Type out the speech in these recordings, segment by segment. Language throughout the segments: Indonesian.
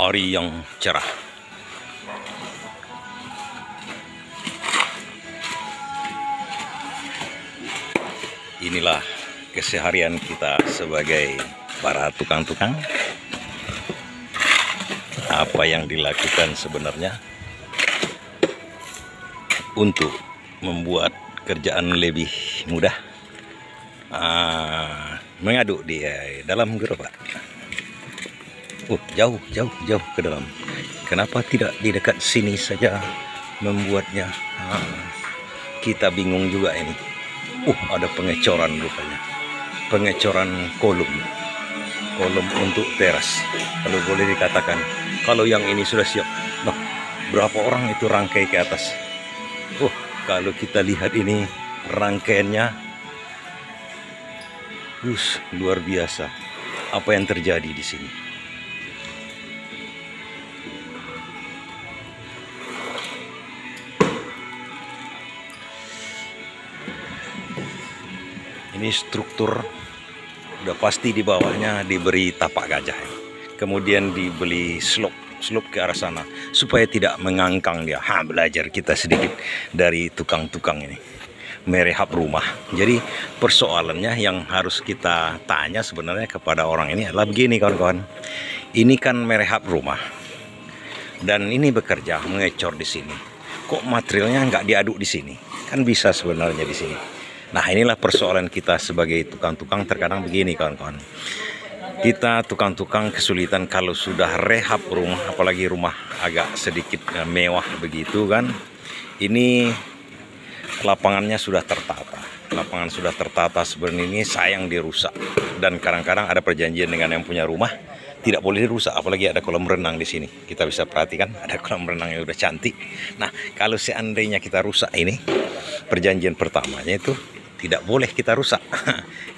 hari yang cerah. Inilah keseharian kita sebagai para tukang-tukang. Apa yang dilakukan sebenarnya untuk membuat kerjaan lebih mudah. Mengaduk di dalam gerobak. Jauh ke dalam. Kenapa tidak di dekat sini saja membuatnya? Kita bingung juga ini. Ada pengecoran rupanya. Pengecoran kolom untuk teras. Kalau boleh dikatakan, kalau yang ini sudah siap. Nah, berapa orang itu rangkai ke atas? Kalau kita lihat ini rangkaiannya, luar biasa. Apa yang terjadi di sini? Ini struktur udah pasti di bawahnya diberi tapak gajah, kemudian dibeli slope ke arah sana supaya tidak mengangkang dia. Belajar kita sedikit dari tukang-tukang ini merehab rumah. Jadi persoalannya yang harus kita tanya sebenarnya kepada orang ini adalah begini, kawan-kawan. Ini kan merehab rumah dan ini bekerja mengecor di sini. Kok materialnya nggak diaduk di sini? Kan bisa sebenarnya di sini. Nah, inilah persoalan kita sebagai tukang-tukang. Terkadang begini, kawan-kawan. Kita tukang-tukang kesulitan kalau sudah rehab rumah, apalagi rumah agak sedikit mewah begitu kan. Ini lapangannya sudah tertata. Lapangan sudah tertata sebenarnya, ini sayang dirusak. Dan kadang-kadang ada perjanjian dengan yang punya rumah, tidak boleh dirusak, apalagi ada kolam renang di sini. Kita bisa perhatikan ada kolam renang yang udah cantik. Nah, kalau seandainya kita rusak ini, perjanjian pertamanya itu tidak boleh kita rusak.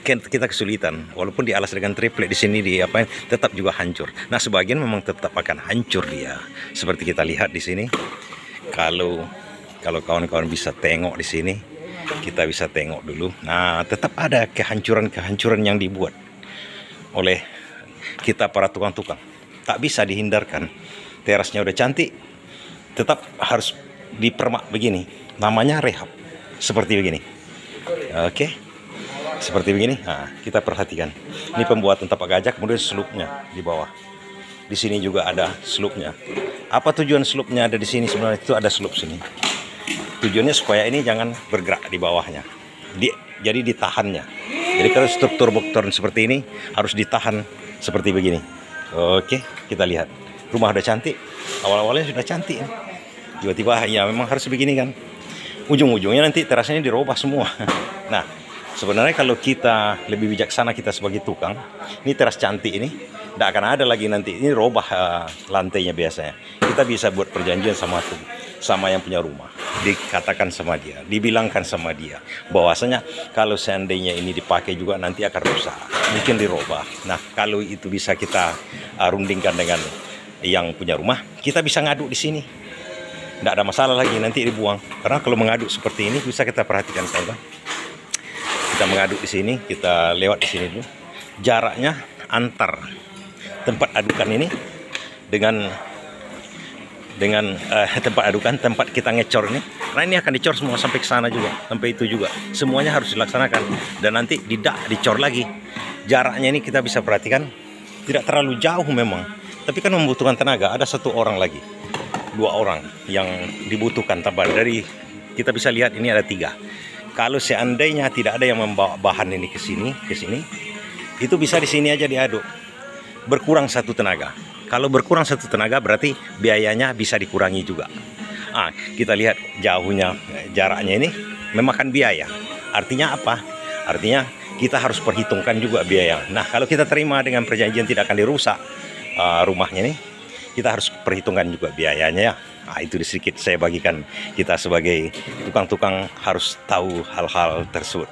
Kita kesulitan, walaupun dialas dengan triplek di sini tetap juga hancur. Nah, sebagian memang tetap akan hancur dia. Seperti kita lihat di sini. Kalau kawan-kawan bisa tengok di sini, kita bisa tengok dulu. Nah, tetap ada kehancuran-kehancuran yang dibuat oleh kita para tukang-tukang. Tak bisa dihindarkan. Terasnya udah cantik, tetap harus dipermak begini. Namanya rehab. Seperti begini. Oke, seperti begini. Nah, kita perhatikan. Ini pembuatan tapak gajah, kemudian slope-nya di bawah. Di sini juga ada slope-nya. Apa tujuan slope-nya ada di sini? Sebenarnya itu ada slope sini. Tujuannya supaya ini jangan bergerak di bawahnya. Jadi ditahannya. Jadi kalau struktur boktoran seperti ini harus ditahan seperti begini. Oke, kita lihat. Rumah udah cantik. Awal-awalnya sudah cantik. Tiba-tiba ya memang harus begini kan. Ujung-ujungnya nanti terasnya dirubah semua. Nah, sebenarnya kalau kita lebih bijaksana, kita sebagai tukang, ini teras cantik ini, tidak akan ada lagi nanti. Ini robah lantainya biasanya. Kita bisa buat perjanjian sama yang punya rumah. Dikatakan sama dia, dibilangkan sama dia, bahwasanya kalau seandainya ini dipakai juga nanti akan rusak. Mungkin dirubah. Nah, kalau itu bisa kita rundingkan dengan yang punya rumah, kita bisa ngaduk di sini. Tidak ada masalah lagi, nanti dibuang. Karena kalau mengaduk seperti ini bisa kita perhatikan, kawan. Kita mengaduk di sini, kita lewat di sini dulu. Jaraknya antar tempat adukan ini dengan tempat adukan, tempat kita ngecor ini. Karena ini akan dicor semua sampai ke sana juga, sampai itu juga. Semuanya harus dilaksanakan dan nanti dicor lagi. Jaraknya ini kita bisa perhatikan tidak terlalu jauh memang, tapi kan membutuhkan tenaga. Ada 1 orang lagi. 2 orang yang dibutuhkan tambah. Dari kita bisa lihat ini ada 3. Kalau seandainya tidak ada yang membawa bahan ini ke sini, itu bisa di sini aja diaduk. Berkurang 1 tenaga. Kalau berkurang 1 tenaga berarti biayanya bisa dikurangi juga. Kita lihat jauhnya, jaraknya ini memakan biaya. Artinya apa? Artinya kita harus perhitungkan juga biaya. Nah, kalau kita terima dengan perjanjian tidak akan dirusak rumahnya ini, kita harus perhitungkan juga biayanya ya. Itu sedikit saya bagikan. Kita sebagai tukang-tukang harus tahu hal-hal tersebut.